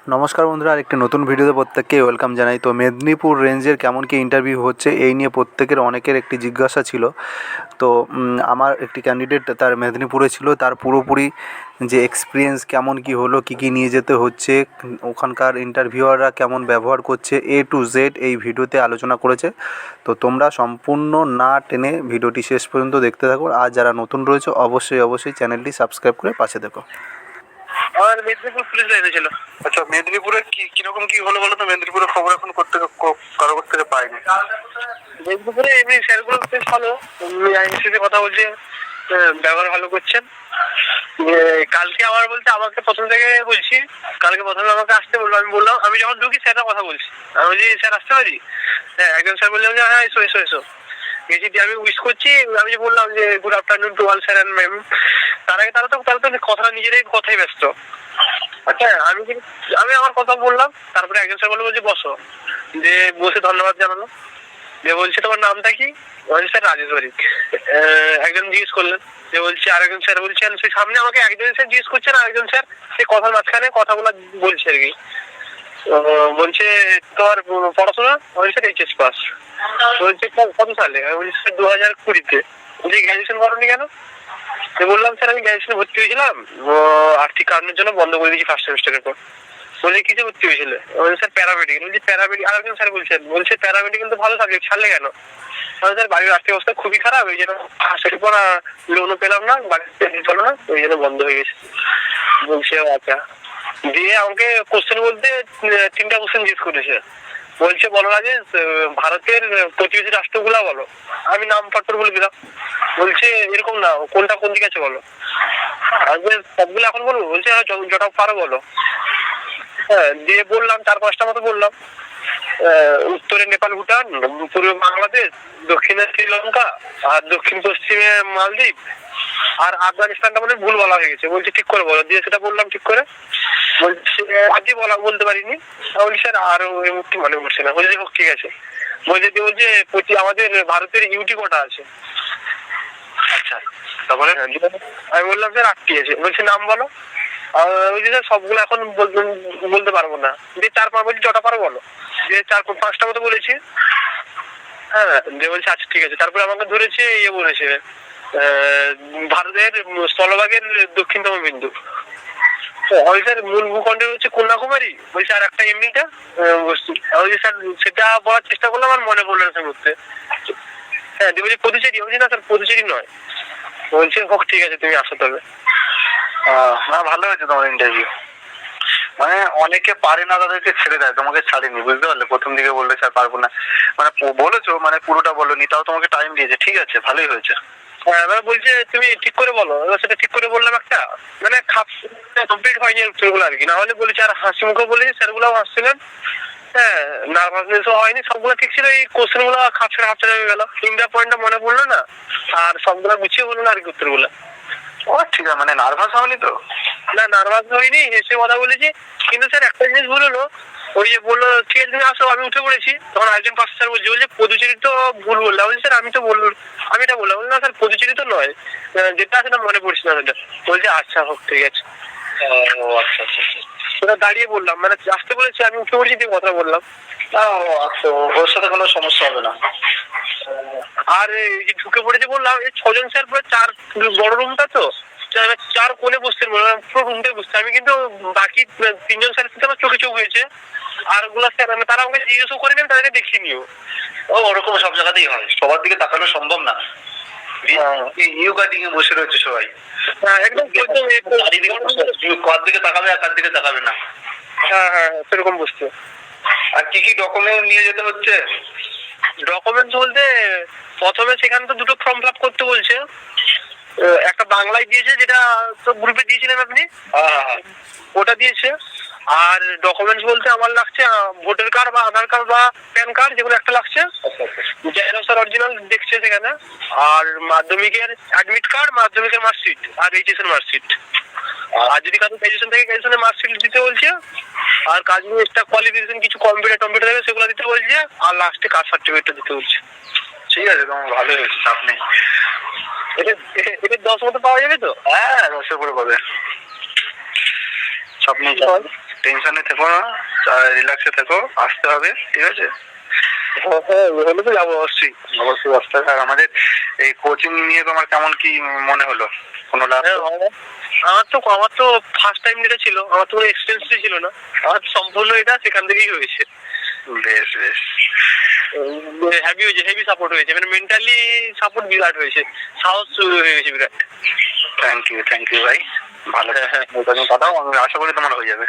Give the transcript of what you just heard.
নমস্কার বন্ধুরা, আরেকটি নতুন ভিডিওতে প্রত্যেককে ওয়েলকাম জানাই। তো মেদিনীপুর রেঞ্জের কেমন কি ইন্টারভিউ হচ্ছে এই নিয়ে প্রত্যেকের অনেকের একটি জিজ্ঞাসা ছিল। তো আমার একটি ক্যান্ডিডেট তার মেদিনীপুরে ছিল, তার পুরোপুরি যে এক্সপিরিয়েন্স কেমন কি হলো, কি নিয়ে যেতে হচ্ছে, ওখানকার ইন্টারভিউয়াররা কেমন ব্যবহার করছে, A to Z এই ভিডিওতে আলোচনা করেছে। তো তোমরা সম্পূর্ণ না টেনে ভিডিওটি শেষ পর্যন্ত দেখতে থাকো। আর যারা নতুন রয়েছে অবশ্যই চ্যানেলটি সাবস্ক্রাইব করে পাশে দেখো। আমার মেদিনীপুর পুলিশ লাইনে ছিল। আচ্ছা, মেদিনীপুরে কিরকম কি হলো বলো তো? মেদিনীপুরের খবর এখন কারো থেকে পাইনি। মেদিনীপুরে এমনি স্যারগুলো বেশ ভালো, আইনের সাথে কথা বলছে, ব্যবহার ভালো করছেন। কালকে আবার বলতে আমাকে প্রথম থেকে বলছি, কালকে প্রথমে আমাকে আসতে বললো, আমি বললাম, আমি যখন ঢুকি স্যাররা কথা বলছি, আমি বলছি স্যার আসতে পারি? হ্যাঁ, একজন স্যার বললাম যে হ্যাঁ এসো গেছি, আমি উইশ করছি, আমি যে বললাম যে good afternoon to all sir and ma'am. তার আগে তারা তো কথাটা নিজেরাই কথাই ব্যস্ত। আচ্ছা, আমি আমার কথা বললাম, তারপরে একজন স্যার বললো যে বসো, যে বসে ধন্যবাদ জানালো, যে বলছে তোমার নামটা কি? বলছে স্যার রাজেশ বারিক। একজন জিজ্ঞেস করলেন, যে বলছে আরেকজন স্যার বলছেন, সেই সামনে আমাকে একজন স্যার জিজ্ঞেস করছেন, আরেকজন স্যার সেই কথার মাঝখানে কথাগুলো বলছে আর কি। বলছে তোমার পড়াশোনা? বলছে এইচএস পাস। বলছে কত সালে? আমি বলছি স্যার 2020-তে। বলছি গ্র্যাজুয়েশন করোনি কেন? বললাম স্যার আমি গ্র্যাজুয়েশনে ভর্তি হয়েছিলাম, আর্থিক কারণের জন্য বন্ধ করে দিয়েছি ফার্স্ট সেমিস্টারের পর। বলছে কিসে ভর্তি হয়েছিল? বলছে স্যার প্যারামেডিক্যাল। বলছি প্যারামেডিক্যাল? আরেকজন স্যার বলছে প্যারামেডিক্যাল তো ভালো সাবজেক্ট, ছাড়লে কেন? স্যার বাড়ির আর্থিক অবস্থা খুবই খারাপ, এই জন্য সেটার পর লোনও পেলাম না, বাড়িতে দিতে হলো না, ওই জন্য বন্ধ হয়ে গেছে। বলছে আচ্ছা। দিয়ে আমাকে কোশ্চেন বলতে 3টা কোশ্চেন জিজ্ঞেস করেছে। বলছে বলো রাজেশ, ভারতের প্রতিবেশী রাষ্ট্রগুলা বলো। আমি নাম পত্র বলে দিলাম। বলছে এরকম না, কোনটা কোন দিকে আছে বলো। সবগুলো এখন বলবো? বলছে হ্যাঁ যটা পারো বলো। হ্যাঁ, দিয়ে বললাম 4-5টা মতো বললাম। উত্তরে নেপাল ভুটান, পূর্বে বাংলাদেশ, দক্ষিণে শ্রীলঙ্কা, আর দক্ষিণ পশ্চিমে মালদ্বীপ, আর আফগানিস্তানটা মানে ভুল বলা হয়ে গেছে। বলছে ঠিক করে বলো। দিয়ে সেটা বললাম ঠিক করে। বলছে আজকে বলতে পারিনি। বলছি স্যার আরো এই মুহূর্তে মনে পড়ছে না। বলছে হোক ঠিক আছে। বলছে আমাদের ভারতের ইউটি কটা আছে? আচ্ছা, তারপরে আমি বললাম স্যার 8টি আছে। বলছে নাম বলো। বলছি স্যার সবগুলো এখন বলতে পারবো না। যে 4-5 বলছি যটা পারো বলো। যে 4-5টা মতো বলেছি। হ্যাঁ, যে বলছে আচ্ছা ঠিক আছে। তারপরে আমাকে ধরেছে বলেছে ভারতের স্থলভাগের দক্ষিণতম বিন্দু। স্যার মূল ভূখণ্ডের হচ্ছে কন্যাকুমারী। বলছে আর একটা এমনিটা বস্তু। বলছি স্যার সেটা বলার চেষ্টা করলাম, আর মনে পড়লো না মুহূর্তে। হ্যাঁ, দিয়ে বলছি পদুচেরি। বলছি না স্যার পদুচেরি নয়। বলছে হোক ঠিক আছে তুমি আসো তবে। না, ভালো হয়েছে তোমার ইন্টারভিউ। মানে অনেকে পারে না, তাদেরকে ছেড়ে দেয়, তোমাকে ছাড়েনি, বুঝতে পারলে? প্রথম দিকে বললে স্যার পারবো না, মানে বলেছো, মানে পুরোটা বলোনি, তাও তোমাকে টাইম দিয়েছে, ঠিক আছে, ভালোই হয়েছে। হ্যাঁ, এবার বলছে তুমি ঠিক করে বলো। এবার সেটা ঠিক করে বললাম একটা, মানে কমপ্লিট হয়নি উত্তরগুলো আর কি। না হলে বলেছে, আর হাসি মুখে বলেছে, স্যারগুলাও হাসছিলেন। হ্যাঁ, নার্ভাসনেসও হয়নি, সবগুলো ঠিক ছিল। এই কোশ্চেন গুলো খাপছাড়া হয়ে গেল, 3টা পয়েন্টটা মনে পড়লো না, আর সবগুলো গুছিয়ে বললো না আর কি উত্তরগুলো। ও ঠিক আছে, মানে নার্ভাস হওনি তো? না, নার্ভাস হয়নি, হেসে কথা বলেছি। কিন্তু স্যার একটা জিনিস ভুল হলো, ওই যে বললো ঠিক আছে তুমি আসো, আমি উঠে পড়েছি, তখন একজন পাশে স্যার বলছে পদুচেরি তো ভুল বললাম। বলছি স্যার আমি এটা বললাম। বললাম না স্যার পদুচেরি তো নয়, যেটা আছে না মনে পড়ছে না সেটা। বলছে আচ্ছা হোক ঠিক আছে। ও আচ্ছা আচ্ছা, ওটা দাঁড়িয়ে বললাম, মানে আসতে বলেছি, আমি উঠে পড়েছি দিয়ে কথা বললাম। আচ্ছা, ওর সাথে কোনো সমস্যা হবে না। আর এই যে ঢুকে পড়েছে বললাম, এই 6জন স্যার পুরো 4 বড় রুমটা তো 4 কোণে বসতে বললাম, পুরো রুমটাই বসতে। আমি কিন্তু বাকি 3জন স্যারের সাথে আমার চোখে চোখ হয়েছে, আর গুলা স্যার তারা আমাকে জিজ্ঞেসও করে নেন, তাদেরকে দেখিনি। ওরকম সব জায়গাতেই হয়, সবার দিকে তাকানো সম্ভব না। ইউ কাটিং এ বসে রয়েছে সবাই। হ্যাঁ, একদম কার দিকে তাকাবে আর কার দিকে তাকাবে না। হ্যাঁ, সেরকম বসছে। আর কি কি ডকুমেন্ট নিয়ে যেতে হচ্ছে? ডকুমেন্টস বলতে প্রথমে সেখানে তো 2টো ফর্ম ফিল আপ করতে বলছে। একটা বাংলায় দিয়েছে, যেটা তো গ্রুপে দিয়েছিলেন আপনি, ওটা দিয়েছে। আর ডকুমেন্টস বলতে আমার লাগছে ভোটার কার্ড বা আধার কার্ড বা প্যান কার্ড, যেগুলো একটা লাগছে। জেরক্স আর অরিজিনাল দেখছে সেখানে। আর মাধ্যমিকের অ্যাডমিট কার্ড, মাধ্যমিকের মার্কশিট, আর এইচএস এর মার্কশিট। আর যদি কারো গ্র্যাজুয়েশন থেকে গ্র্যাজুয়েশনের মার্কশিট দিতে বলছে। আর কাজ এক্সট্রা কোয়ালিফিকেশন কিছু কম্পিউটার দেবে, সেগুলো দিতে বলছে। আর লাস্টে কাস্ট সার্টিফিকেটটা দিতে বলছে। ঠিক আছে, তোমার ভালো হয়েছে, চাপ নেই। এটা 10 মতো পাওয়া যাবে তো? হ্যাঁ, 10-এর উপরে পাবে, চাপ নেই। টেনশনে থেকো না, রিল্যাক্সে থেকো, আসতে হবে, ঠিক আছে? হ্যাঁ হলে তো যাবো অবশ্যই। অবশ্যই আসতে হবে। আর আমাদের এই কোচিং নিয়ে তোমার কেমন কি মনে হলো? কোনো লাভ? আমার তো ফার্স্ট টাইম যেটা ছিল, আমার তো এক্সপিরিয়েন্স ছিল না, আমার সম্পূর্ণ এটা সেখান থেকেই হয়েছে। বেশ বেশ। হ্যাভি হয়েছে, হেভি সাপোর্ট হয়েছে, মানে মেন্টালি সাপোর্ট বিরাট হয়েছে, সাহস হয়ে গেছে বিরাট। থ্যাংক ইউ ভাই, ভালো। হ্যাঁ। কথাও আমি আশা করি তোমার হয়ে যাবে।